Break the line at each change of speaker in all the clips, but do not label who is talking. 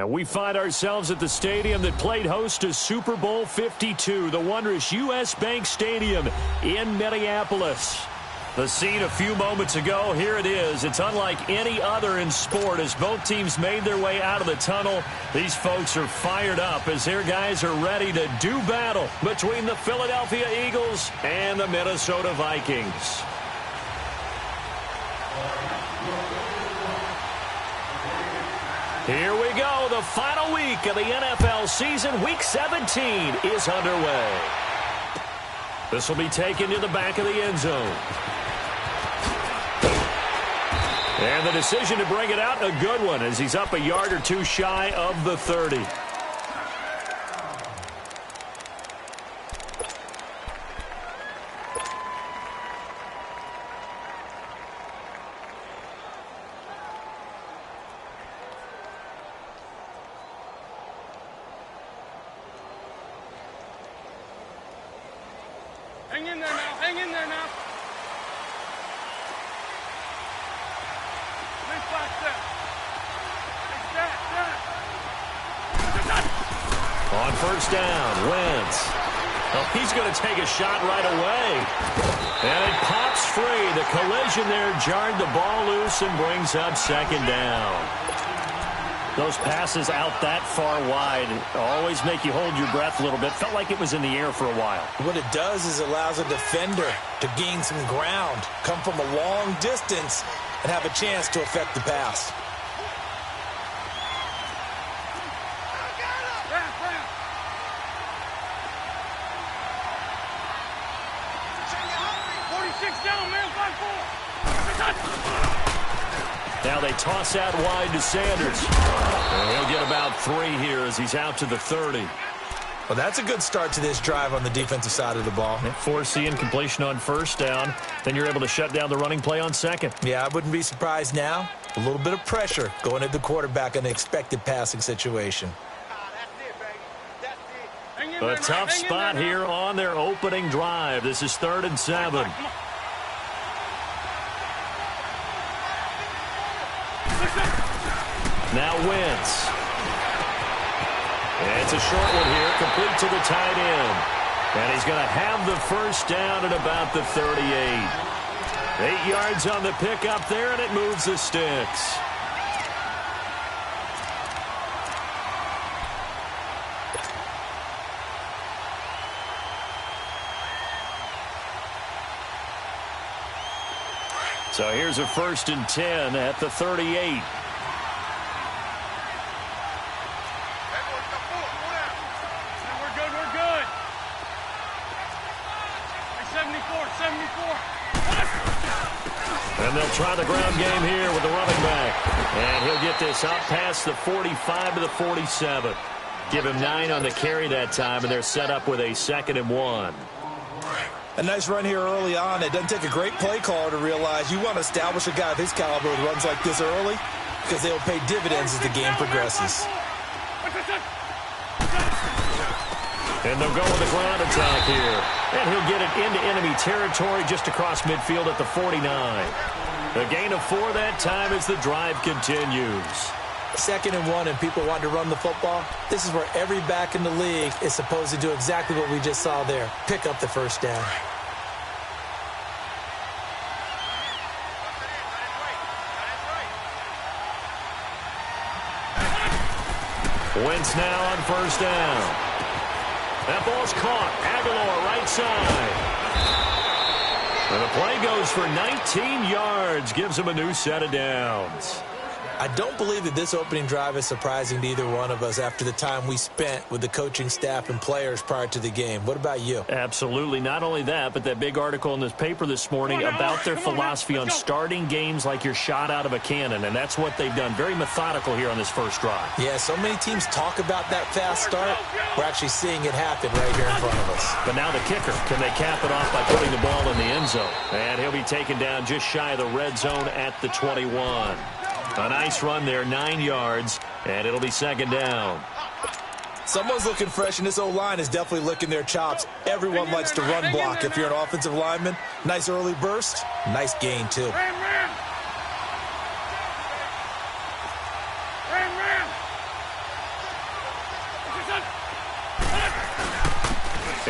And we find ourselves at the stadium that played host to Super Bowl 52, the wondrous U.S. Bank Stadium in Minneapolis. The scene a few moments ago, here it is. It's unlike any other in sport as both teams made their way out of the tunnel. These folks are fired up as their guys are ready to do battle between the Philadelphia Eagles and the Minnesota Vikings. Here we go. The final week of the NFL season. Week 17 is underway. This will be taken to the back of the end zone. And the decision to bring it out, a good one, as he's up a yard or two shy of the 30.
Hang in there now. Hang in there now. Nice back step.
On first down, Wentz. Oh, he's going to take a shot right away. And it pops free. The collision there jarred the ball loose and brings up second down. Those passes out that far wide always make you hold your breath a little bit. Felt like it was in the air for a while.
What it does is it allows a defender to gain some ground, come from a long distance, and have a chance to affect the pass.
Now they toss out wide to Sanders. And he'll get about 3 here as he's out to the 30.
Well, that's a good start to this drive on the defensive side of the ball.
Foreseeing completion on first down. Then you're able to shut down the running play on second.
Yeah, I wouldn't be surprised now. A little bit of pressure going at the quarterback in an expected passing situation.
A tough spot here on their opening drive. This is 3rd and 7. Now Wentz. And it's a short one here, complete to the tight end. And he's going to have the first down at about the 38. 8 yards on the pickup there, and it moves the sticks. So here's a 1st and 10 at the 38. And they'll try the ground game here with the running back. And he'll get this up past the 45 to the 47. Give him 9 on the carry that time, and they're set up with a 2nd and 1.
A nice run here early on. It doesn't take a great play caller to realize you want to establish a guy of his caliber with runs like this early because they'll pay dividends as the game progresses.
And they'll go with the ground attack here. And he'll get it into enemy territory just across midfield at the 49. A gain of 4 that time as the drive continues.
2nd and 1 and people want to run the football. This is where every back in the league is supposed to do exactly what we just saw there. Pick up the first down.
Wentz now on first down. That ball's caught. Aguilar right side. And the play goes for 19 yards. Gives him a new set of downs.
I don't believe that this opening drive is surprising to either one of us after the time we spent with the coaching staff and players prior to the game. What about you?
Absolutely. Not only that, but that big article in this paper this morning about their philosophy on starting games like you're shot out of a cannon, and that's what they've done. Very methodical here on this first drive.
Yeah, so many teams talk about that fast start. We're actually seeing it happen right here in front of us.
But now the kicker. Can they cap it off by putting the ball in the end zone? And he'll be taken down just shy of the red zone at the 21. A nice run there, 9 yards, and it'll be 2nd down.
Someone's looking fresh, and this O-line is definitely licking their chops. Everyone likes to run block if you're an offensive lineman. Nice early burst, nice gain, too.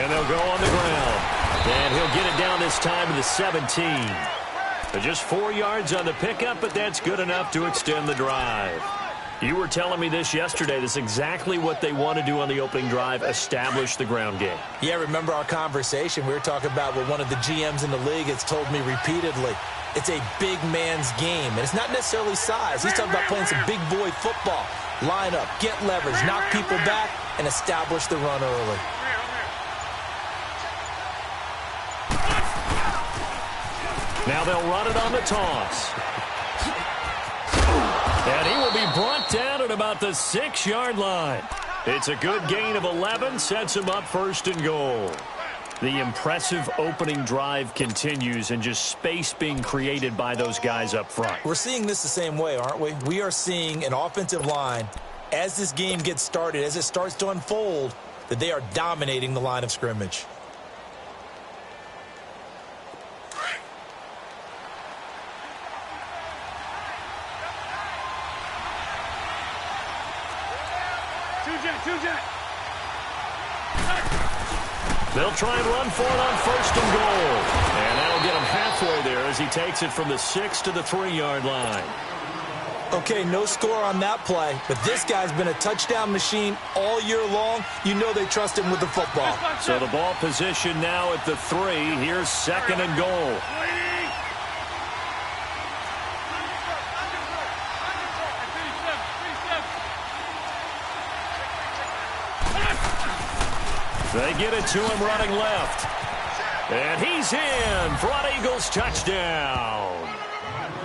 And they'll go on the ground. And he'll get it down this time to the 17. Just 4 yards on the pickup, but that's good enough to extend the drive. You were telling me this yesterday. This is exactly what they want to do on the opening drive, establish the ground game.
Yeah, remember our conversation? We were talking about what one of the GMs in the league has told me repeatedly. It's a big man's game, and it's not necessarily size. He's talking about playing some big boy football. Line up, get leverage, knock people back, and establish the run early.
Now they'll run it on the toss. And he will be brought down at about the 6-yard line. It's a good gain of 11, sets him up 1st and goal. The impressive opening drive continues, and just space being created by those guys up front.
We're seeing this the same way, aren't we? We are seeing an offensive line, as this game gets started, as it starts to unfold, that they are dominating the line of scrimmage.
They'll try and run for it on 1st and goal. And that'll get him halfway there as he takes it from the 6 to the 3-yard line.
Okay, no score on that play, but this guy's been a touchdown machine all year long. You know they trust him with the football.
So the ball position now at the 3. Here's 2nd and goal. They get it to him running left. And he's in for an Eagles touchdown.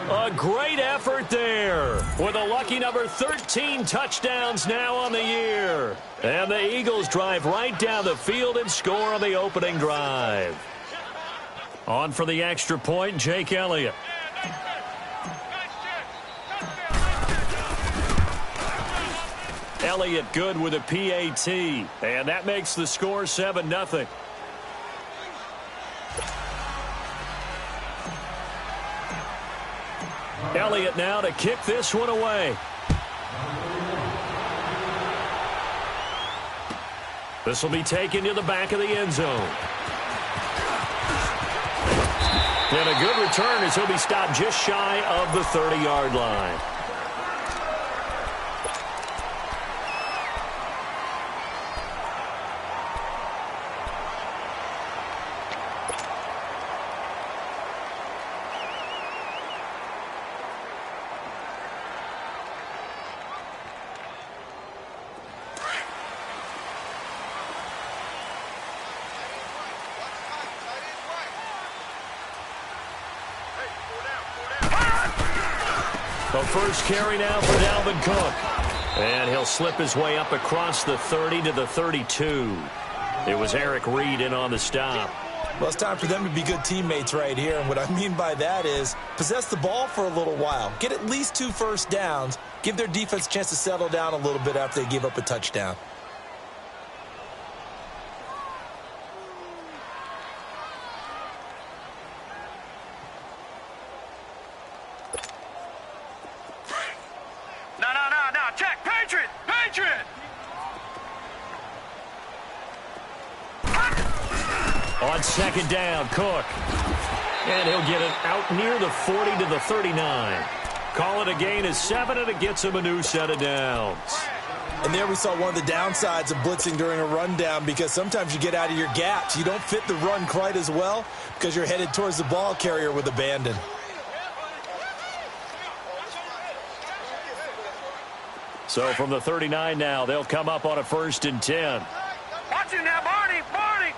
A great effort there with a lucky number 13 touchdowns now on the year. And the Eagles drive right down the field and score on the opening drive. On for the extra point, Jake Elliott. Elliott good with a PAT, and that makes the score 7-0. Elliott now to kick this one away. This will be taken to the back of the end zone. And a good return as he'll be stopped just shy of the 30-yard line. The first carry now for Dalvin Cook. And he'll slip his way up across the 30 to the 32. It was Eric Reed in on the stop.
Well, it's time for them to be good teammates right here. And what I mean by that is possess the ball for a little while. Get at least 2 first downs. Give their defense a chance to settle down a little bit after they give up a touchdown.
On 2nd down, Cook. And he'll get it out near the 40 to the 39. Call it a gain of 7, and it gets him a new set of downs.
And there we saw one of the downsides of blitzing during a rundown, because sometimes you get out of your gaps. You don't fit the run quite as well because you're headed towards the ball carrier with abandon.
So from the 39 now, they'll come up on a 1st and 10.
Watch it now, Barney. Barney.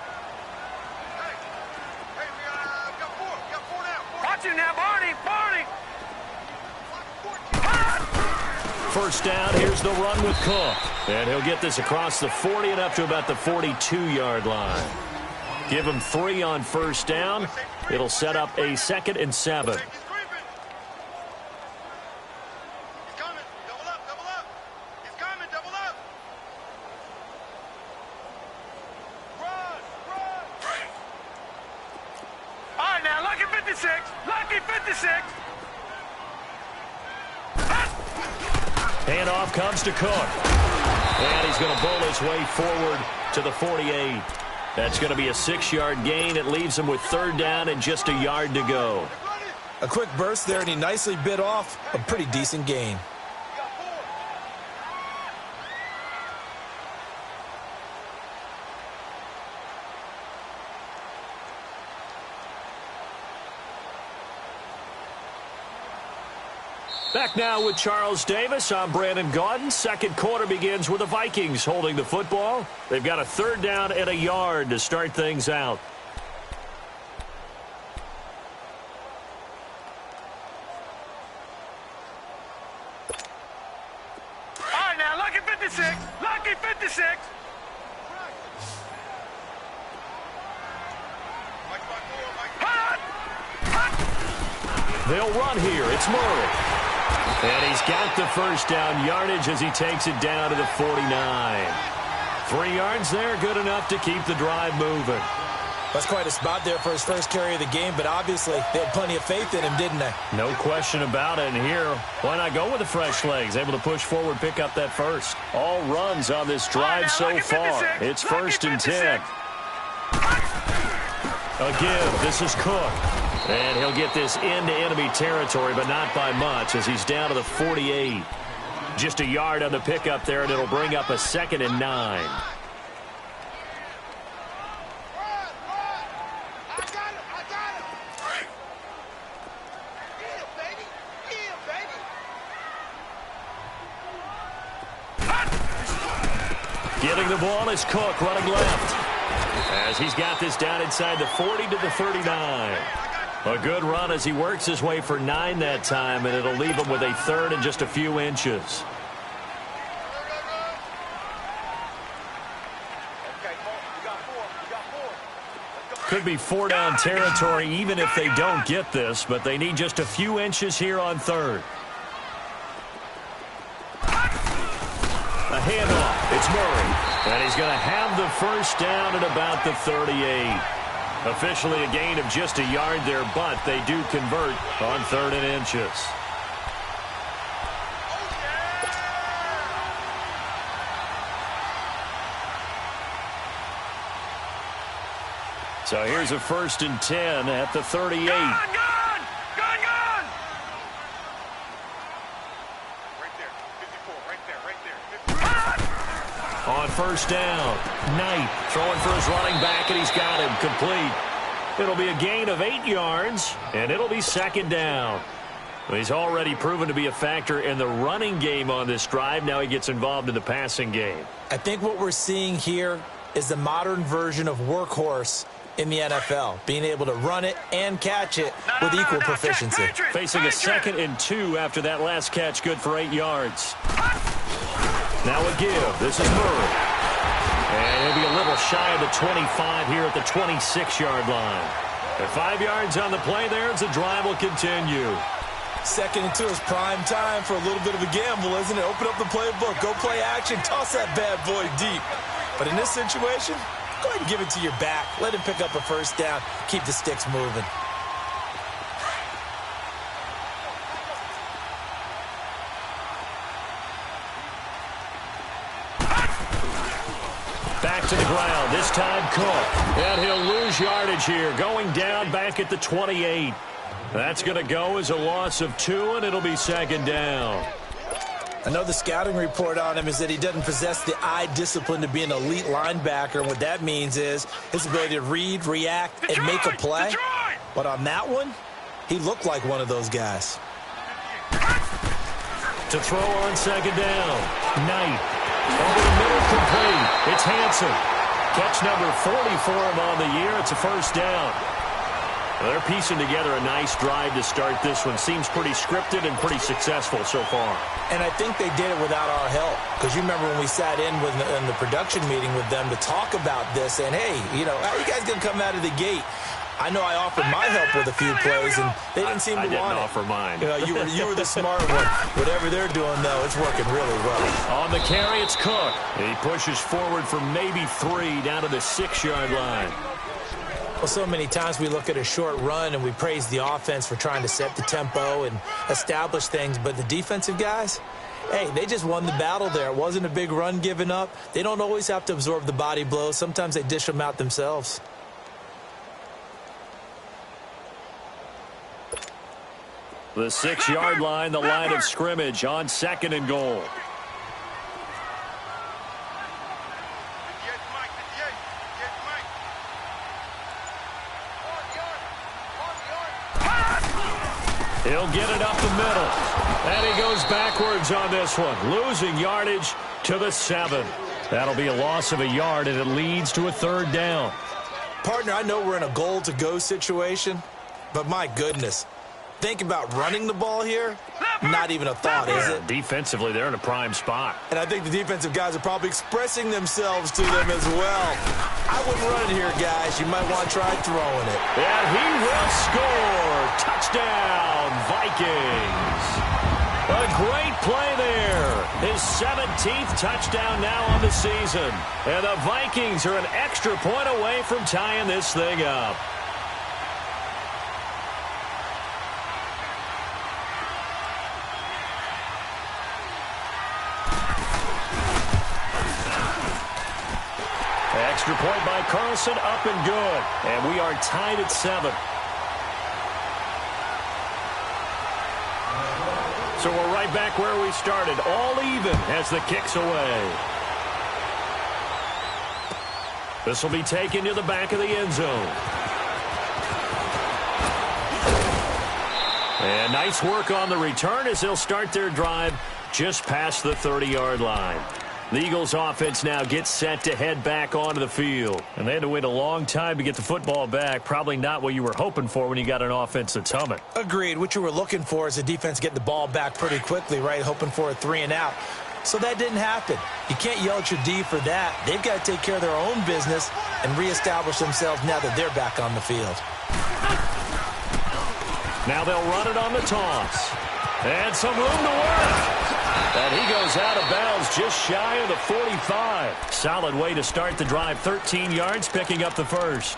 Watch it now, Barney. Barney.
First down, here's the run with Cook. And he'll get this across the 40 and up to about the 42-yard line. Give him 3 on 1st down. It'll set up a 2nd and 7. Handoff comes to Cook. And he's going to bowl his way forward to the 48. That's going to be a 6-yard gain. It leaves him with 3rd down and just a yard to go.
A quick burst there, and he nicely bit off a pretty decent gain.
Back now with Charles Davis. I'm Brandon Gaudin. Second quarter begins with the Vikings holding the football. They've got a 3rd down and a yard to start things out.
All right, now, lucky 56. Lucky 56.
They'll run here. It's Murray. And he's got the 1st down yardage as he takes it down to the 49. 3 yards there, good enough to keep the drive moving.
That's quite a spot there for his first carry of the game, but obviously they had plenty of faith in him, didn't they?
No question about it. And here, why not go with the fresh legs? Able to push forward, pick up that first. All runs on this drive so far. It's 1st and 10. A give. This is Cook. And he'll get this into enemy territory, but not by much as he's down to the 48. Just a yard on the pickup there, and it'll bring up a 2nd and 9. Getting the ball is Cook running left as he's got this down inside the 40 to the 39. A good run as he works his way for 9 that time, and it'll leave him with a 3rd and just a few inches. Could be 4 down territory even if they don't get this, but they need just a few inches here on 3rd. A handoff. It's Murray. And he's going to have the 1st down at about the 38. Officially a gain of just a yard there, but they do convert on 3rd and inches. So here's a 1st and 10 at the 38.
Gun! Right there, 54, right there.
On 1st down, Knight throwing for his running back, and he's got him complete. It'll be a gain of 8 yards, and it'll be 2nd down. He's already proven to be a factor in the running game on this drive. Now he gets involved in the passing game.
I think what we're seeing here is the modern version of workhorse in the NFL, being able to run it and catch it with equal proficiency.
Facing a 2nd and 2 after that last catch, good for 8 yards. Now a give. This is Murray. And he'll be a little shy of the 25 here at the 26-yard line. At 5 yards on the play there, as the drive will continue.
2nd and 2 is prime time for a little bit of a gamble, isn't it? Open up the playbook, go play action, toss that bad boy deep. But in this situation, go ahead and give it to your back. Let him pick up a 1st down. Keep the sticks moving.
Back to the ground. This time Cook. And he'll lose yardage here. Going down back at the 28. That's going to go as a loss of 2, and it'll be 2nd down.
I know the scouting report on him is that he doesn't possess the eye discipline to be an elite linebacker. And what that means is his ability to read, react, and make a play. But on that one, he looked like one of those guys.
To throw on 2nd down. Knight. Over the middle, complete. It's Hanson. Catch number 40 for him on the year. It's a 1st down. Well, they're piecing together a nice drive to start this one. Seems pretty scripted and pretty successful so far.
And I think they did it without our help. Because you remember when we sat in the production meeting with them to talk about this, and hey, you know, how you guys going to come out of the gate? I know I offered my help with a few plays, and they didn't seem to want it.
I didn't offer mine.
You were the smart one. Whatever they're doing, though, it's working really well.
On the carry, it's Cook. He pushes forward for maybe 3 down to the 6-yard line.
Well, so many times we look at a short run and we praise the offense for trying to set the tempo and establish things, but the defensive guys, Hey, they just won the battle there. It wasn't a big run given up. They don't always have to absorb the body blows. Sometimes they dish them out themselves.
The 6-yard line, the line of scrimmage on 2nd and goal. He'll get it up the middle. And he goes backwards on this one, losing yardage to the 7. That'll be a loss of a yard, and it leads to a 3rd down.
Partner, I know we're in a goal-to-go situation, but my goodness. Think about running the ball here. Not even a thought, is it?
Defensively, they're in a prime spot.
And I think the defensive guys are probably expressing themselves to them as well. I wouldn't run it here, guys. You might want to try throwing it.
And he will score. Touchdown, Vikings. A great play there. His 17th touchdown now on the season. And the Vikings are an extra point away from tying this thing up. Extra point by Carlson, up and good. And we are tied at 7. So we're right back where we started, all even as the kick's away. This will be taken to the back of the end zone. And nice work on the return as they'll start their drive just past the 30-yard line. The Eagles offense now gets set to head back onto the field. And they had to wait a long time to get the football back. Probably not what you were hoping for when you got an offense that's humming.
Agreed. What you were looking for is the defense getting the ball back pretty quickly, right? Hoping for a 3-and-out. So that didn't happen. You can't yell at your D for that. They've got to take care of their own business and reestablish themselves now that they're back on the field.
Now they'll run it on the toss. And some room to work. And he goes out of bounds just shy of the 45. Solid way to start the drive. 13 yards, picking up the first.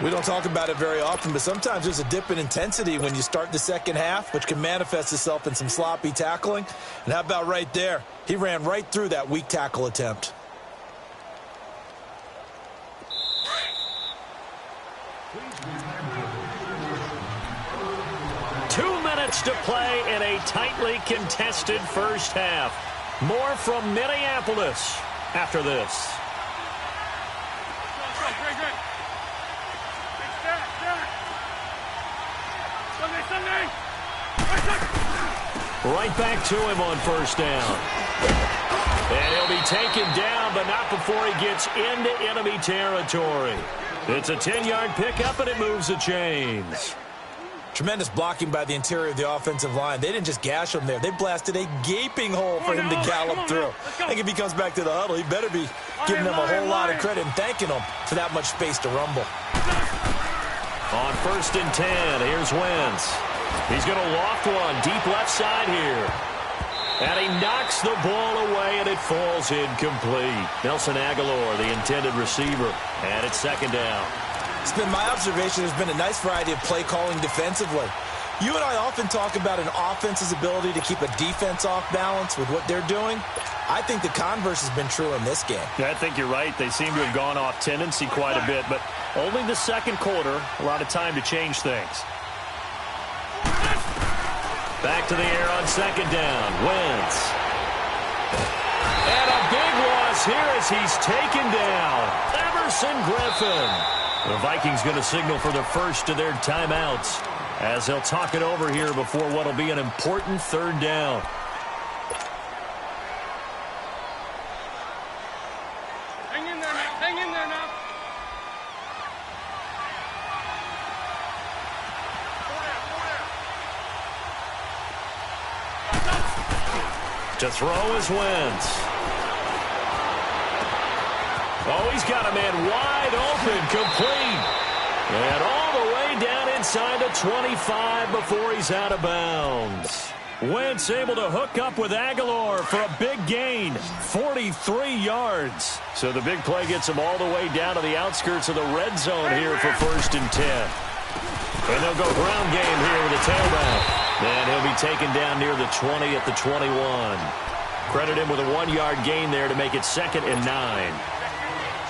We don't talk about it very often, but sometimes there's a dip in intensity when you start the second half, which can manifest itself in some sloppy tackling. And how about right there? He ran right through that weak tackle attempt.
To play in a tightly contested first half. More from Minneapolis after this. Right back to him on first down. And he'll be taken down, but not before he gets into enemy territory. It's a 10-yard pickup, and it moves the chains.
Tremendous blocking by the interior of the offensive line. They didn't just gash him there. They blasted a gaping hole for him to gallop through. I think if he comes back to the huddle, he better be giving them a whole lot of credit and thanking them for that much space to rumble.
On 1st and 10, here's Wentz. He's going to loft one deep left side here. And he knocks the ball away, and it falls incomplete. Nelson Aguilar, the intended receiver. And it's 2nd down.
It's been my observation there's been a nice variety of play calling defensively. You and I often talk about an offense's ability to keep a defense off balance with what they're doing. I think the converse has been true in this game.
Yeah, I think you're right. They seem to have gone off tendency quite a bit, but only the second quarter, a lot of time to change things. Back to the air on 2nd down. Wentz. And a big loss here as he's taken down. Everson Griffin. The Vikings going to signal for the first of their timeouts as they'll talk it over here before what will be an important 3rd down.
Hang in there now. Hang in there now.
To throw is Wentz. Oh, he's got a man wide open, complete. And all the way down inside the 25 before he's out of bounds. Wentz able to hook up with Aguilar for a big gain, 43 yards. So the big play gets him all the way down to the outskirts of the red zone here for 1st and 10. And they'll go ground game here with a tailback. And he'll be taken down near the 20 at the 21. Credit him with a 1-yard gain there to make it 2nd and 9.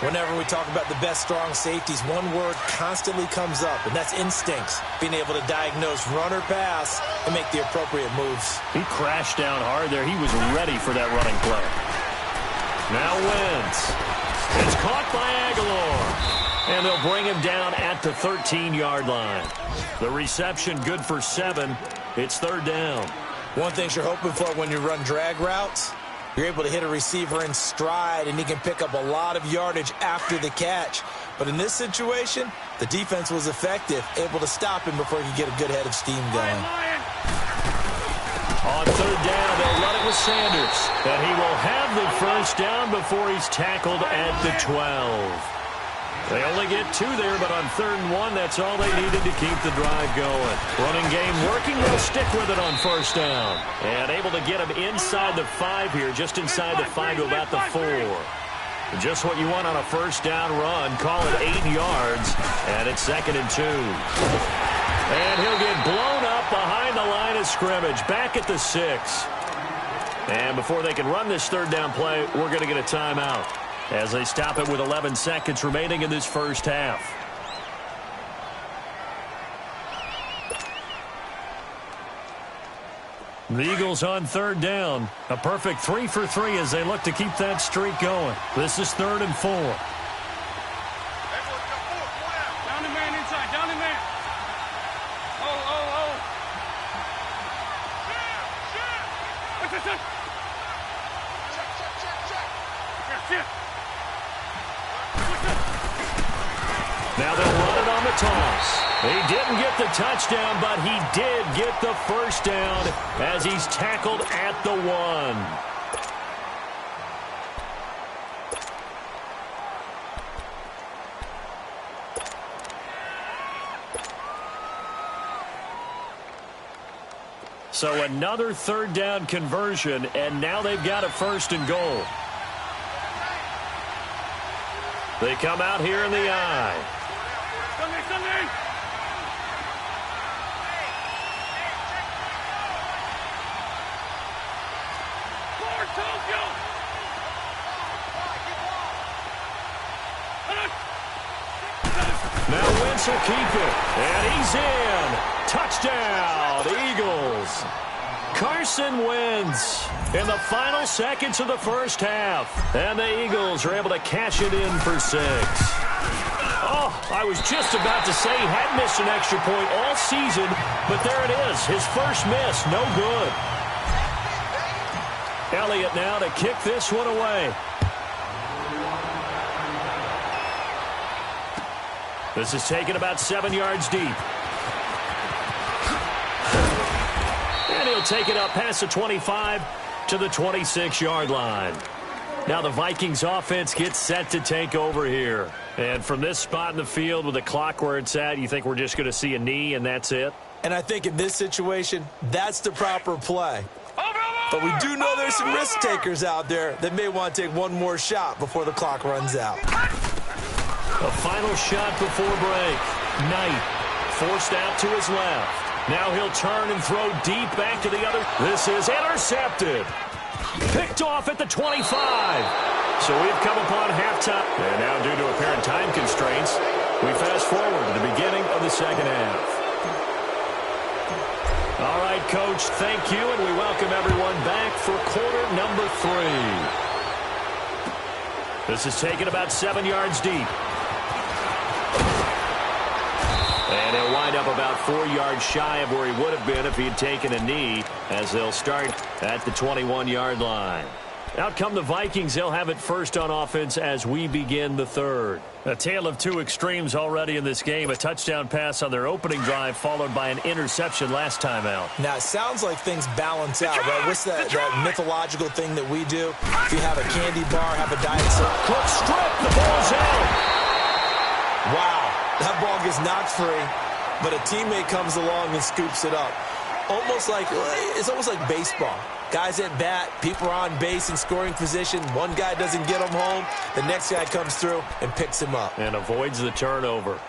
Whenever we talk about the best strong safeties, one word constantly comes up, and that's instincts. Being able to diagnose run or pass and make the appropriate moves.
He crashed down hard there. He was ready for that running play. Now Wentz. It's caught by Aguilar. And they'll bring him down at the 13-yard line. The reception good for 7. It's 3rd down.
One thing you're hoping for when you run drag routes, you're able to hit a receiver in stride, and he can pick up a lot of yardage after the catch. But in this situation, the defense was effective, able to stop him before he could get a good head of steam going.
On 3rd down, they'll run it with Sanders. And he will have the 1st down before he's tackled at the 12. They only get 2 there, but on 3rd and 1, that's all they needed to keep the drive going. Running game working. They'll stick with it on 1st down. And able to get him inside the 5 here, just inside the 5 to about the 4. Just what you want on a 1st down run. Call it 8 yards, and it's 2nd and 2. And he'll get blown up behind the line of scrimmage, back at the 6. And before they can run this 3rd down play, we're going to get a timeout, as they stop it with 11 seconds remaining in this 1st half. The Eagles on 3rd down. A perfect 3 for 3 as they look to keep that streak going. This is 3rd and 4.
Down the man inside. Down the man. Oh. What's this? Check.
Now they'll run it on the toss. He didn't get the touchdown, but he did get the 1st down as he's tackled at the 1. So another 3rd down conversion, and now they've got a 1st and goal. They come out here in the eye.
Sunday.
Now Wentz will keep it, and he's in. Touchdown, Eagles. Carson Wentz in the final seconds of the 1st half. And the Eagles are able to cash it in for 6. Oh, I was just about to say he had missed an extra point all season, but there it is. His first miss, no good. Elliott now to kick this one away. This is taken about 7 yards deep. And he'll take it up past the 25 to the 26-yard line. Now the Vikings offense gets set to take over here. And from this spot in the field with the clock where it's at, you think we're just going to see a knee and that's it?
And I think in this situation, that's the proper play. But we do know there's some risk takers out there that may want to take one more shot before the clock runs out.
A final shot before break. Knight forced out to his left. Now he'll turn and throw deep back to the other. This is intercepted. Picked off at the 25. So we've come upon halftime. And now due to apparent time constraints, we fast forward to the beginning of the 2nd half. All right, Coach, thank you, and we welcome everyone back for quarter number 3. This is taken about 7 yards deep. And he'll wind up about 4 yards shy of where he would have been if he had taken a knee, as they'll start at the 21-yard line. Out come the Vikings. They'll have it first on offense as we begin the 3rd. A tale of two extremes already in this game. A touchdown pass on their opening drive, followed by an interception last time out.
Now, it sounds like things balance out, right? What's that mythological thing that we do? If you have a candy bar, have a diet soda.
Quick strip. The ball's out.
Wow. That ball gets knocked free, but a teammate comes along and scoops it up. It's almost like baseball. Guys at bat, people are on base in scoring position. One guy doesn't get him home. The next guy comes through and picks him up.
And avoids the turnover.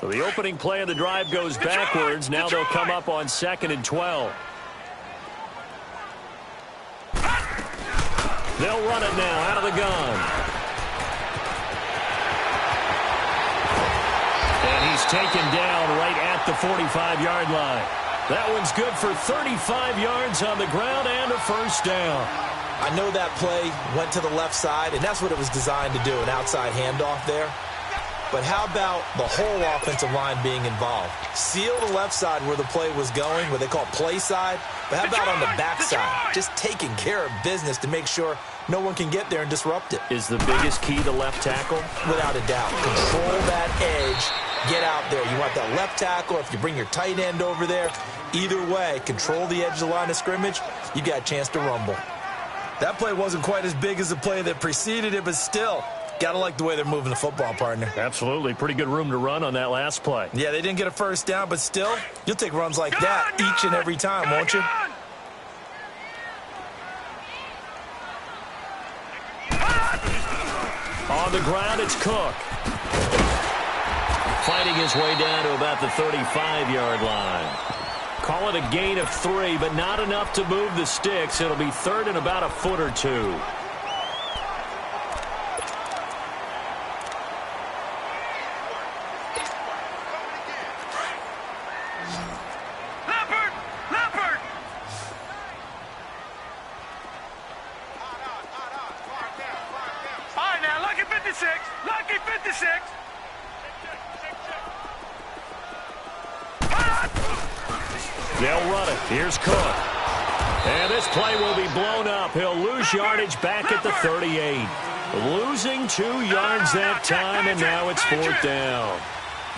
So the opening play of the drive goes backwards. Now they'll come up on 2nd and 12. They'll run it now out of the gun. And he's taken down right at the 45-yard line. That one's good for 35 yards on the ground and a first down.
I know that play went to the left side, and that's what it was designed to do, an outside handoff there. But how about the whole offensive line being involved? Seal the left side where the play was going, what they call play side. But how about on the back side? Just taking care of business to make sure no one can get there and disrupt it.
Is the biggest key to left tackle?
Without a doubt. Control that edge. Get out there. You want that left tackle. If you bring your tight end over there, either way, control the edge of the line of scrimmage, you got a chance to rumble. That play wasn't quite as big as the play that preceded it, but still, got to like the way they're moving the football, partner.
Absolutely. Pretty good room to run on that last play.
Yeah, they didn't get a first down, but still, you'll take runs like that each and every time, won't you?
On the ground, it's Cook. Fighting his way down to about the 35-yard line. Call it a gain of 3, but not enough to move the sticks. It'll be third and about a foot or two. They'll run it. Here's Cook. And this play will be blown up. He'll lose yardage back at the 38. Losing 2 yards that time, and now it's fourth down.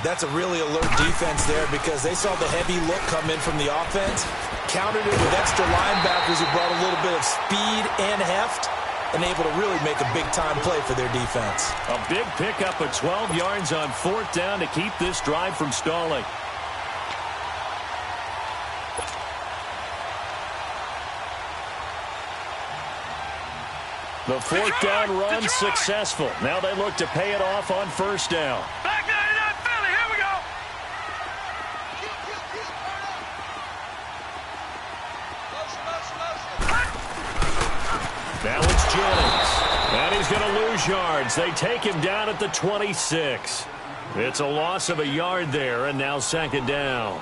That's a really alert defense there because they saw the heavy look come in from the offense, countered it with extra linebackers who brought a little bit of speed and heft, and able to really make a big-time play for their defense.
A big pickup of 12 yards on fourth down to keep this drive from stalling. The fourth down run successful. Now they look to pay it off on first down.
Back 99 Philly, here we go.
Now it's Jennings. And he's going to lose yards. They take him down at the 26. It's a loss of a yard there, and now second down.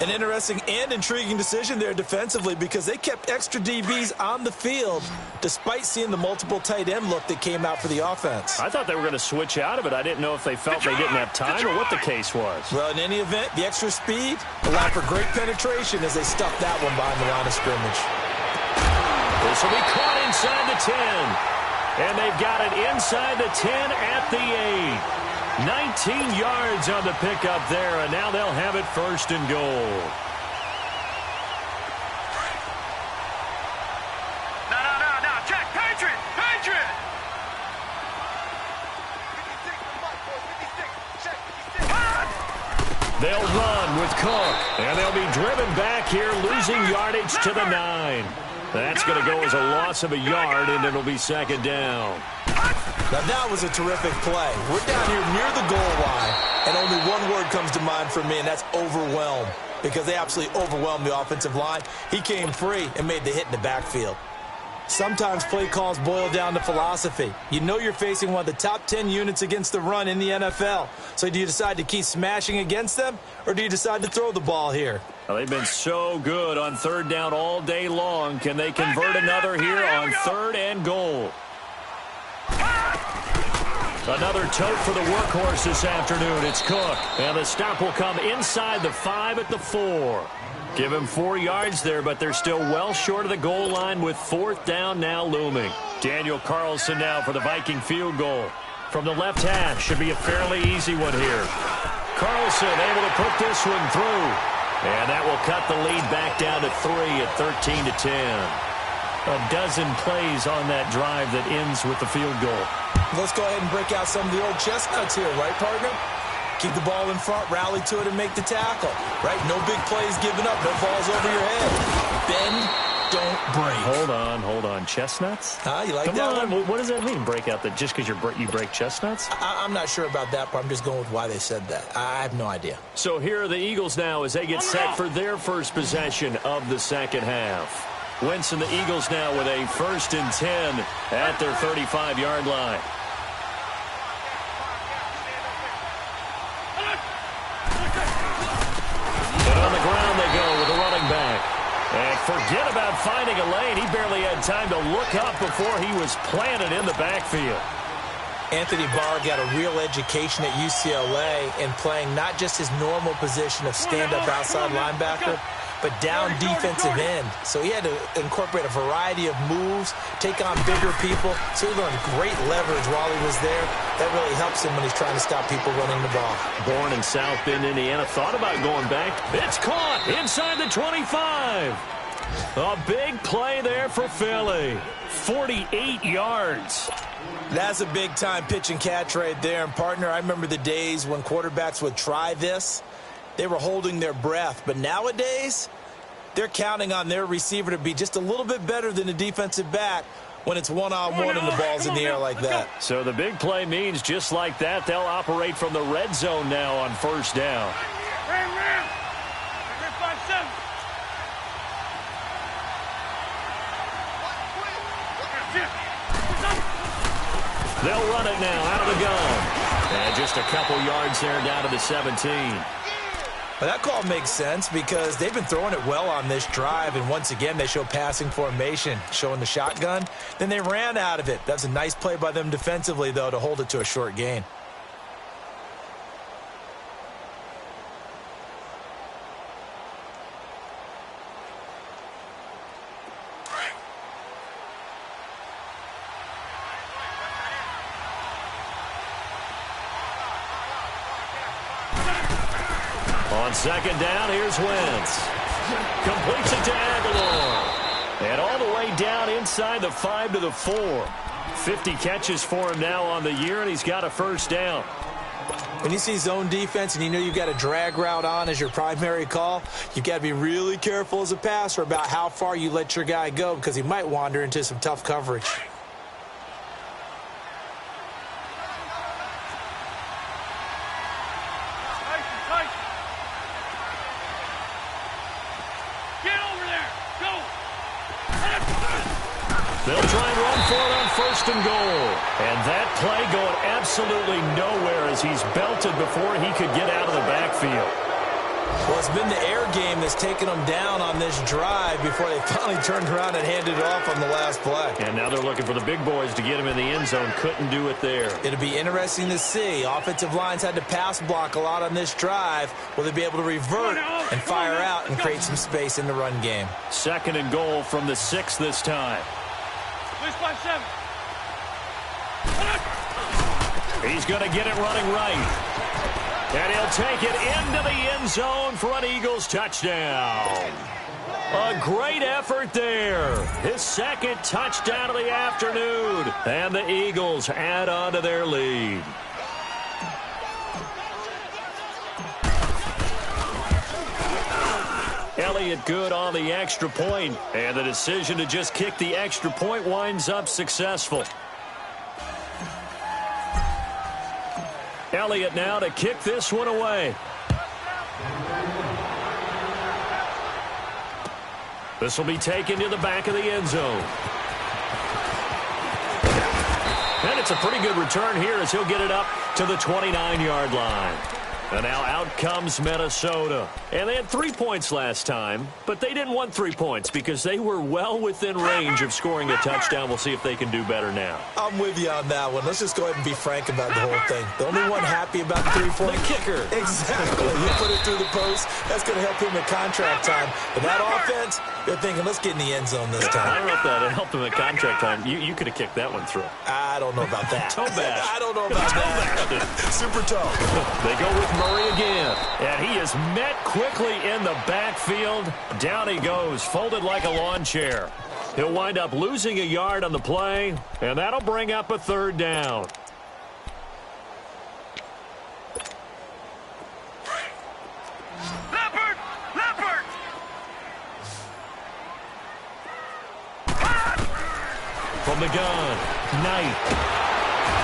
An interesting and intriguing decision there defensively because they kept extra DBs on the field despite seeing the multiple tight end look that came out for the offense.
I thought they were going to switch out of it. I didn't know if they felt they didn't have time or what the case was.
Well, in any event, the extra speed allowed for great penetration as they stuffed that one behind the line of scrimmage.
This will be caught inside the 10. And they've got it inside the 10 at the 8. 19 yards on the pickup there, and now they'll have it first and goal.
No. Check. Patriot.
They'll run with Cook, and they'll be driven back here, losing yardage to the 9. That's going to go as a loss of a yard, and it'll be second down.
Now, that was a terrific play. We're down here near the goal line, and only one word comes to mind for me, and that's overwhelmed, because they absolutely overwhelmed the offensive line. He came free and made the hit in the backfield. Sometimes play calls boil down to philosophy. You know you're facing one of the top 10 units against the run in the NFL. So do you decide to keep smashing against them, or do you decide to throw the ball here?
Well, they've been so good on third down all day long. Can they convert another here on third and goal? Another tote for the workhorse this afternoon. It's Cook. And the stop will come inside the 5 at the 4. Give him 4 yards there, but they're still well short of the goal line with fourth down now looming. Daniel Carlson now for the Viking field goal. From the left hash, should be a fairly easy one here. Carlson able to put this one through. And that will cut the lead back down to 3 at 13-10. A dozen plays on that drive that ends with the field goal.
Let's go ahead and break out some of the old chestnuts here, right, partner? Keep the ball in front, rally to it, and make the tackle, right? No big plays given up, no balls over your head. Bend, don't break.
Hold on. Chestnuts?
You like
Come
that
on.
one?
What does that mean, break out? Just because you break chestnuts?
I'm not sure about that, but I'm just going with why they said that. I have no idea.
So here are the Eagles now as they get set for their first possession of the second half. Winston, the Eagles now with a 1st and 10 at their 35-yard line. But on the ground they go with a running back. And forget about finding a lane. He barely had time to look up before he was planted in the backfield.
Anthony Barr got a real education at UCLA in playing not just his normal position of stand-up outside linebacker, but down defensive end. So he had to incorporate a variety of moves, take on bigger people. So he learned great leverage while he was there. That really helps him when he's trying to stop people running the ball.
Born in South Bend, Indiana, thought about going back. It's caught inside the 25. A big play there for Philly. 48 yards.
That's a big-time pitch and catch right there. And, partner, I remember the days when quarterbacks would try this. They were holding their breath. But nowadays, they're counting on their receiver to be just a little bit better than the defensive back when it's one-on-one and the ball's in the air like that.
So the big play means just like that, they'll operate from the red zone now on 1st down. They'll run it now out of the gun. And just a couple yards there down to the 17.
Well, that call makes sense because they've been throwing it well on this drive, and once again they show passing formation, showing the shotgun. Then they ran out of it. That's a nice play by them defensively, though, to hold it to a short gain.
On 2nd down, here's Wentz. Completes it to Aguilar. And all the way down inside the 5 to the 4. 50 catches for him now on the year, and he's got a 1st down.
When you see zone defense and you know you've got a drag route on as your primary call, you've got to be really careful as a passer about how far you let your guy go because he might wander into some tough coverage.
They'll try and run for it on 1st and goal. And that play going absolutely nowhere as he's belted before he could get out of the backfield.
Well, it's been the air game that's taken them down on this drive before they finally turned around and handed it off on the last play.
And now they're looking for the big boys to get him in the end zone. Couldn't do it there.
It'll be interesting to see. Offensive lines had to pass block a lot on this drive. Will they be able to revert and fire out and create some space in the run game?
2nd and goal from the 6 this time. He's going to get it running right. And he'll take it into the end zone for an Eagles touchdown. A great effort there. His 2nd touchdown of the afternoon. And the Eagles add on to their lead. Elliott good on the extra point, and the decision to just kick the extra point winds up successful. Elliott now to kick this one away. This will be taken to the back of the end zone. And it's a pretty good return here as he'll get it up to the 29-yard line. And now out comes Minnesota. And they had 3 points last time, but they didn't want 3 points because they were well within range of scoring a touchdown. We'll see if they can do better now.
I'm with you on that one. Let's just go ahead and be frank about the whole thing. The only one happy about the 3-point
kicker.
Exactly. You put it through the post. That's going to help him in contract time. But that offense, they're thinking, let's get in the end zone this time.
I don't know if that helped him in contract time. You could have kicked that one through.
I don't know about that.
Toe bash.
I don't know about that. Super toe.
They go with Murray again. And he is met quickly in the backfield. Down he goes, folded like a lawn chair. He'll wind up losing a yard on the play, and that'll bring up a 3rd down. From the gun, Knight.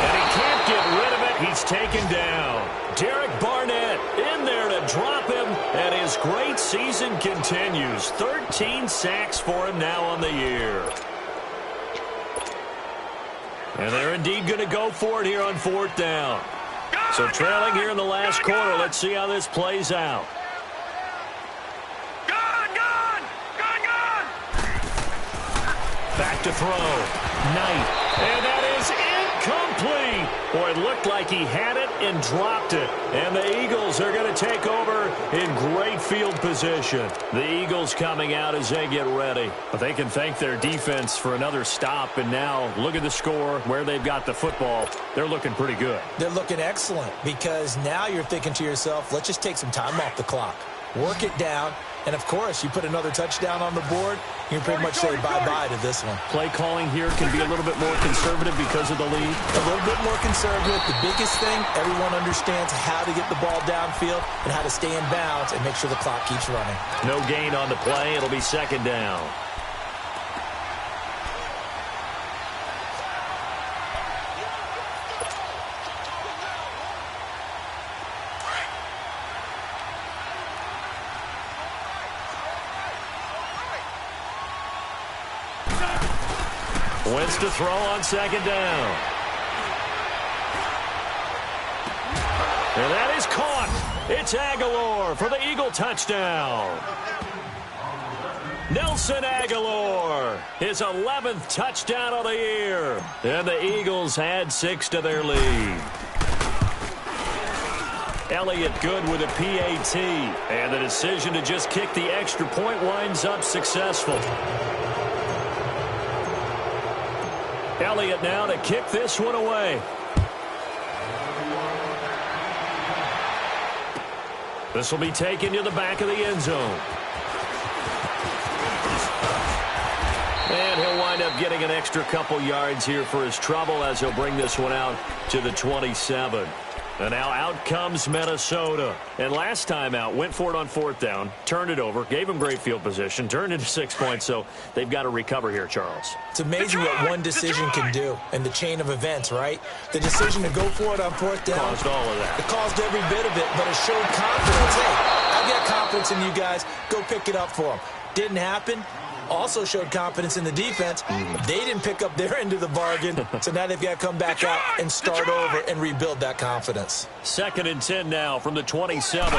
And he can't get rid of it. He's taken down. Derek Barnett in there to They'll drop him, and his great season continues. 13 sacks for him now on the year. And they're indeed going to go for it here on 4th down. So trailing here in the last quarter. Let's see how this plays out. Back to throw. Knight. And that is incomplete. Boy, it looked like he had it and dropped it. And the Eagles are going to take over in great field position. The Eagles coming out as they get ready. But they can thank their defense for another stop. And now look at the score, where they've got the football. They're looking pretty good.
They're looking excellent, because now you're thinking to yourself, let's just take some time off the clock. Work it down. And, of course, you put another touchdown on the board, you can pretty much say bye-bye to this one.
Play calling here can be a little bit more conservative because of the lead.
A little bit more conservative. The biggest thing, everyone understands how to get the ball downfield and how to stay in bounds and make sure the clock keeps running.
No gain on the play. It'll be 2nd down. Wentz to throw on 2nd down. And that is caught. It's Aguilar for the Eagle touchdown. Nelson Aguilar, his 11th touchdown of the year. And the Eagles add 6 to their lead. Elliott good with a PAT. And the decision to just kick the extra point winds up successful. Elliott now to kick this one away. This will be taken to the back of the end zone. And he'll wind up getting an extra couple yards here for his trouble as he'll bring this one out to the 27. And now out comes Minnesota. And last time out, went for it on 4th down, turned it over, gave him great field position, turned into 6 points, so they've got to recover here, Charles.
It's amazing what one decision can do in the chain of events, right? The decision to go for it on 4th down.
Caused all of that.
It caused every bit of it, but it showed confidence. Hey, I've got confidence in you guys. Go pick it up for them. Didn't happen. Also showed confidence in the defense. They didn't pick up their end of the bargain, so now they've got to come back out and start over and rebuild that confidence.
2nd and 10 now from the 27.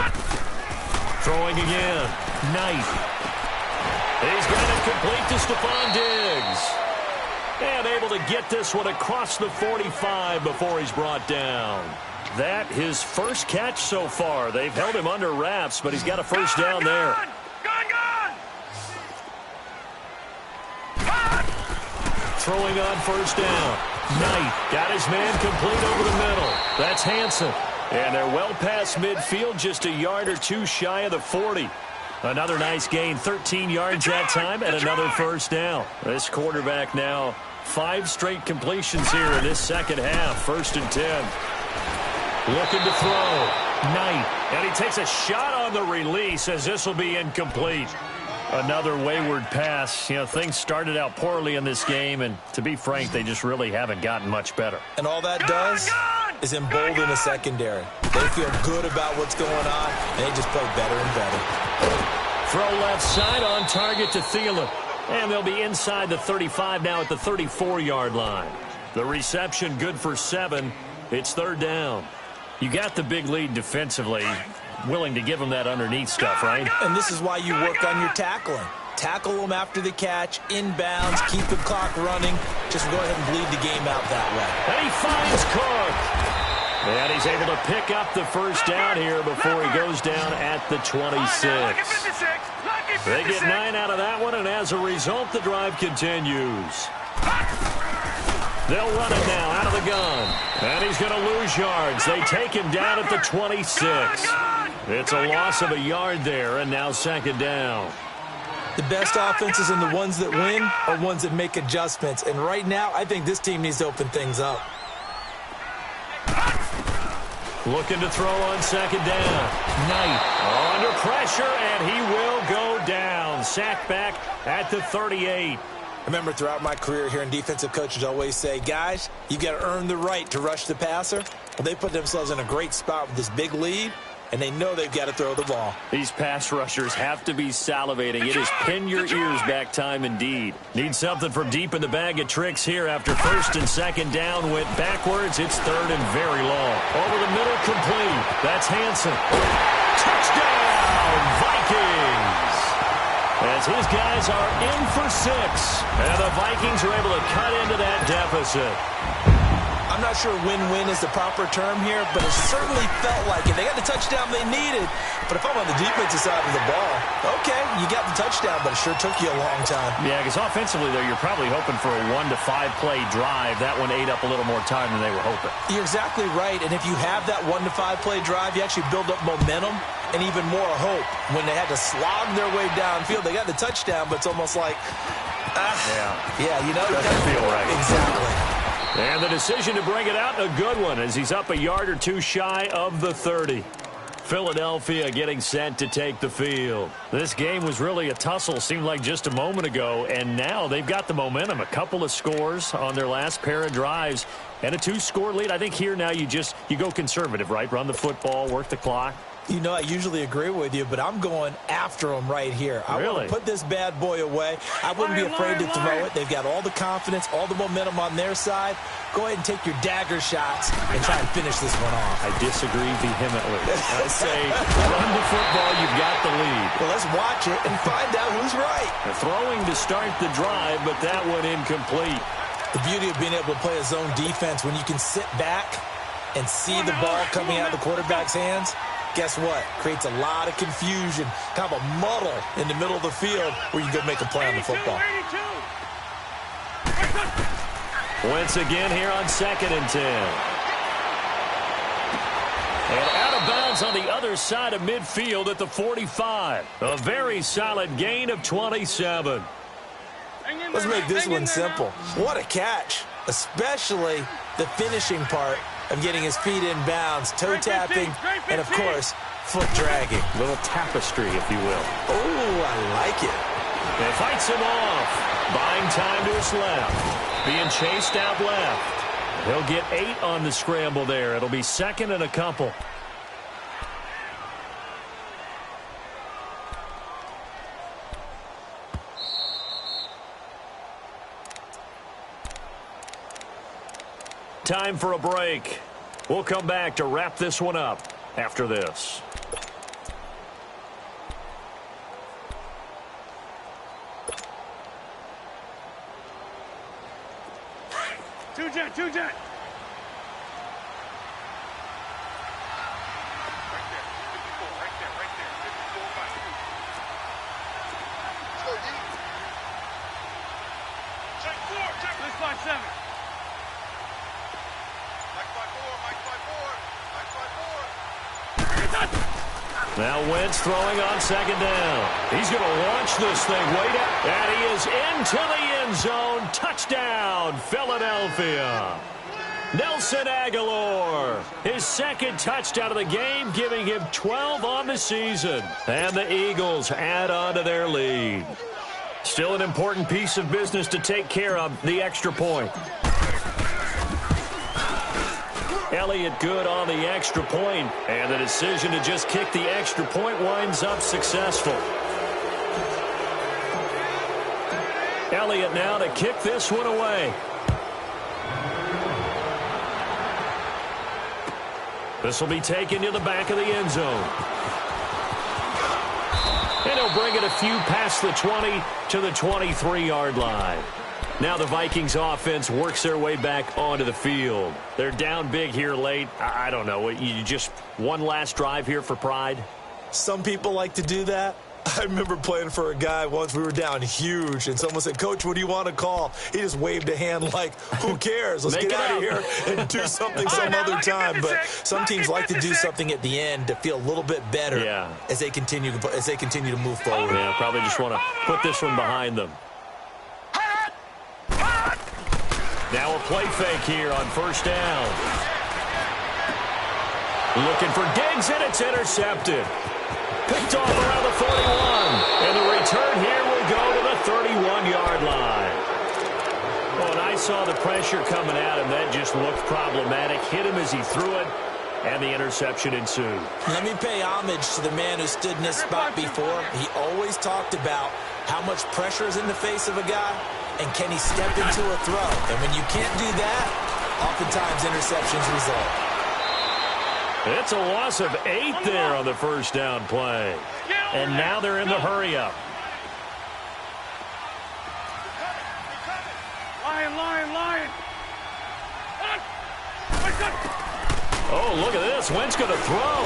Throwing again. Knight. He's got it complete to Stephon Diggs. And able to get this one across the 45 before he's brought down. That his first catch so far. They've held him under wraps, but he's got a first down there. Throwing on 1st down. Knight got his man complete over the middle. That's Hansen. And they're well past midfield, just a yard or two shy of the 40. Another nice gain, 13 yards that time, and another first down. This quarterback now, 5 straight completions here in this second half. 1st and 10. Looking to throw. Knight. And he takes a shot on the release as this will be incomplete. Another wayward pass. You know, things started out poorly in this game, and to be frank, they just really haven't gotten much better.
And all that does is embolden the secondary. They feel good about what's going on, and they just play better and better.
Throw left side on target to Thielen. And they'll be inside the 35 now at the 34-yard line. The reception good for 7. It's 3rd down. You got the big lead defensively. Willing to give them that underneath stuff, right?
And this is why you work on your tackling. Tackle them after the catch, inbounds, keep the clock running. Just go ahead and bleed the game out that way.
And he finds Cook. And he's able to pick up the first down here before he goes down at the 26. They get 9 out of that one, and as a result, the drive continues. They'll run it now out of the gun. And he's going to lose yards. They take him down at the 26. It's a loss of a yard there, and now 2nd down.
The best offenses and the ones that win are ones that make adjustments. And right now, I think this team needs to open things up.
Looking to throw on 2nd down. Knight under pressure, and he will go down. Sacked back at the 38.
I remember throughout my career hearing defensive coaches always say, guys, you got to earn the right to rush the passer. Well, they put themselves in a great spot with this big lead. and they know they've got to throw the ball.
These pass rushers have to be salivating. It is pin your ears back time indeed. Need something from deep in the bag of tricks here after first and second down went backwards. It's third and very long. Over the middle, complete. That's Hansen. Touchdown, Vikings! As his guys are in for 6. And the Vikings are able to cut into that deficit.
I'm not sure win-win is the proper term here, but it certainly felt like it. They got the touchdown they needed, but if I'm on the defensive side of the ball, okay, you got the touchdown, but it sure took you a long time.
Yeah, because offensively, though, you're probably hoping for a 1 to 5 play drive. That one ate up a little more time than they were hoping.
You're exactly right, and if you have that 1 to 5 play drive, you actually build up momentum and even more hope. When they had to slog their way downfield, they got the touchdown, but it's almost like, you know,
doesn't feel right.
Exactly.
And the decision to bring it out, a good one, as he's up a yard or two shy of the 30. Philadelphia getting set to take the field. This game was really a tussle, seemed like just a moment ago, and now they've got the momentum. A couple of scores on their last pair of drives, and a 2-score lead. I think here now you go conservative, right? Run the football, work the clock.
You know, I usually agree with you, but I'm going after them right here. I want to put this bad boy away. I wouldn't be afraid to throw it. They've got all the confidence, all the momentum on their side. Go ahead and take your dagger shots and try and finish this one off.
I disagree vehemently. I say run the football, you've got the lead.
Well, let's watch it and find out who's right.
They're throwing to start the drive, but that one incomplete.
The beauty of being able to play a zone defense when you can sit back and see the ball coming out of the quarterback's hands, guess what? Creates a lot of confusion, kind of a muddle in the middle of the field where you can go make a play on the football.
Once again here on 2nd and 10. And out of bounds on the other side of midfield at the 45. A very solid gain of 27.
Let's make this one simple. What a catch, especially the finishing part of getting his feet in bounds, toe tapping, and of course, foot dragging.
A little tapestry, if you will.
Oh, I like it.
And fights him off. Buying time to his left. Being chased out left. He'll get 8 on the scramble there. It'll be 2nd and a couple. Time for a break. We'll come back to wrap this one up after this.
Two jet.
Now Wentz throwing on 2nd down. He's going to launch this thing way down. And he is into the end zone. Touchdown, Philadelphia. Nelson Aguilar, his 2nd touchdown of the game, giving him 12 on the season. And the Eagles add on to their lead. Still an important piece of business to take care of, the extra point. Elliott good on the extra point, and the decision to just kick the extra point winds up successful. Elliott now to kick this one away. This will be taken to the back of the end zone. And he'll bring it a few past the 20 to the 23-yard line. Now the Vikings offense works their way back onto the field. They're down big here late. I don't know. You just one last drive here for pride?
Some people like to do that. I remember playing for a guy once. We were down huge, and someone said, "Coach, what do you want to call?" He just waved a hand like, who cares? Let's get out of here and do something some other time. But some teams like to do something at the end to feel a little bit better as they continue to move forward.
Yeah, probably just want to put this one behind them. Now a play fake here on 1st down. Looking for Diggs, and it's intercepted. Picked off around the 41. And the return here will go to the 31-yard line. Oh, and I saw the pressure coming at him. That just looked problematic. Hit him as he threw it. and the interception ensued.
Let me pay homage to the man who stood in this spot before. He always talked about how much pressure is in the face of a guy, and can he step into a throw. And when you can't do that, oftentimes interceptions result.
It's a loss of 8 there on the first down play. And now they're in the hurry-up.
Lion.
Oh, look at this. Wentz going to throw.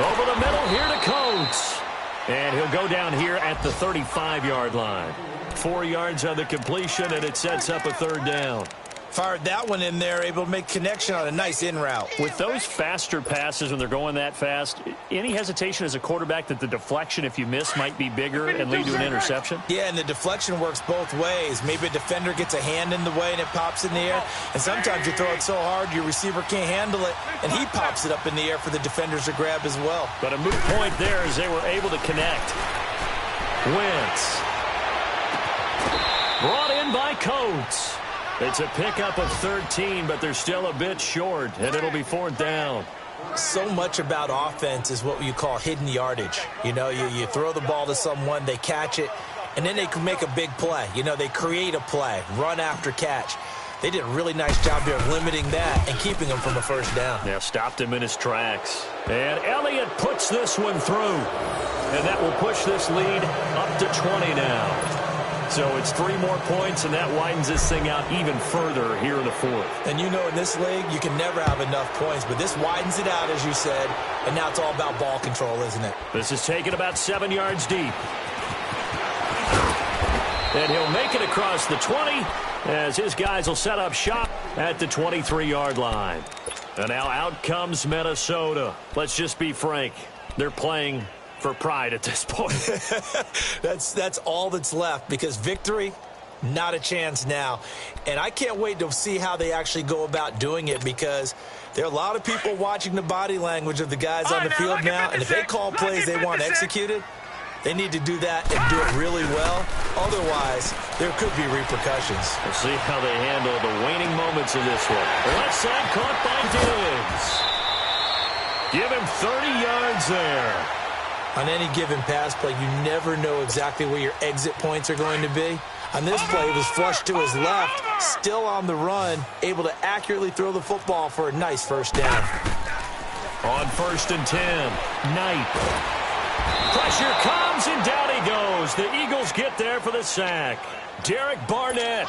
Over the middle here to Coates. And he'll go down here at the 35-yard line. 4 yards on the completion, and it sets up a third down.
Fired that one in there, able to make connection on a nice in route.
With those faster passes when they're going that fast, any hesitation as a quarterback that the deflection, if you miss, might be bigger and lead to an interception?
Yeah, and the deflection works both ways. Maybe a defender gets a hand in the way and it pops in the air. And sometimes you throw it so hard your receiver can't handle it, and he pops it up in the air for the defenders to grab as well.
But a moot point there as they were able to connect. Wentz. Brought in by Coates. It's a pickup of 13, but they're still a bit short, and it'll be 4th down.
So much about offense is what you call hidden yardage. You know, you throw the ball to someone, they catch it, and then they can make a big play. You know, they create a play, run after catch. They did a really nice job here of limiting that and keeping him from a first down.
Yeah, stopped him in his tracks. And Elliott puts this one through. And that will push this lead up to 20 now. So it's 3 more points, and that widens this thing out even further here in the 4th.
And you know, in this league, you can never have enough points, but this widens it out, as you said, and now it's all about ball control, isn't it?
This is taken about 7 yards deep. And he'll make it across the 20 as his guys will set up shop at the 23-yard line. And now out comes Minnesota. Let's just be frank. They're playing for pride at this point.
That's all that's left, because victory, not a chance now. And I can't wait to see how they actually go about doing it, because there are a lot of people watching the body language of the guys on the field now, and if they call plays they want executed, they need to do that and do it really well. Otherwise, there could be repercussions.
We'll see how they handle the waning moments of this one. Left side caught by Diggs. Give him 30 yards there.
On any given pass play, you never know exactly where your exit points are going to be. On this play, it was flushed to his left, still on the run, able to accurately throw the football for a nice first down.
On 1st and 10, Knight. Pressure comes, and down he goes. The Eagles get there for the sack. Derek Barnett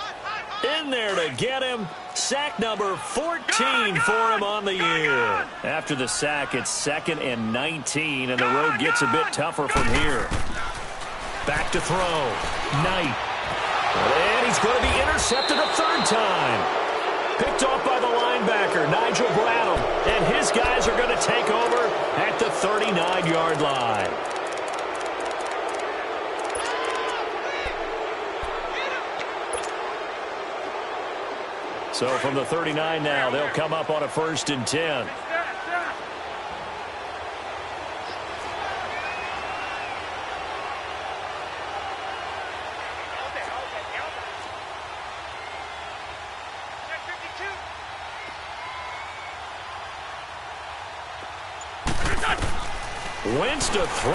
in there to get him. Sack number 14 for him on the year. After the sack, it's 2nd and 19, and the road gets a bit tougher from here. Back to throw. Knight. And he's going to be intercepted a 3rd time. Picked off by the linebacker, Nigel Bradham. And his guys are going to take over at the 39-yard line. So from the 39 now, they'll come up on a 1st and 10. Wentz to throw.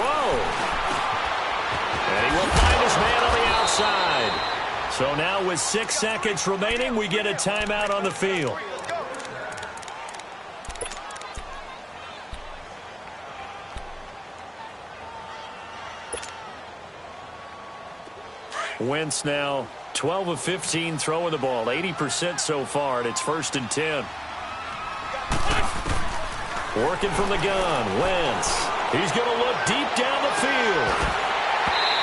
And he will find his man on the outside. So now with 6 seconds remaining, we get a timeout on the field. Wentz now 12 of 15 throwing the ball, 80% so far, and it's 1st and 10. Working from the gun, Wentz. He's going to look deep down the field.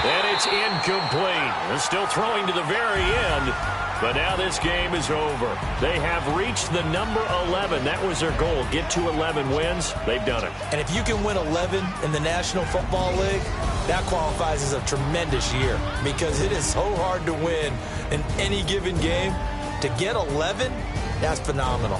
And it's incomplete. They're still throwing to the very end. But now this game is over. They have reached the number 11. That was their goal. Get to 11 wins. They've done it.
And if you can win 11 in the National Football League, that qualifies as a tremendous year, because it is so hard to win in any given game. To get 11, that's phenomenal.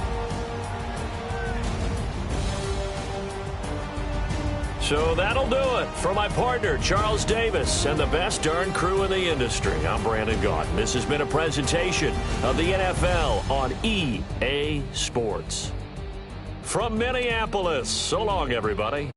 So that'll do it. For my partner, Charles Davis, and the best darn crew in the industry, I'm Brandon Gaudin. This has been a presentation of the NFL on EA Sports. from Minneapolis. So long, everybody.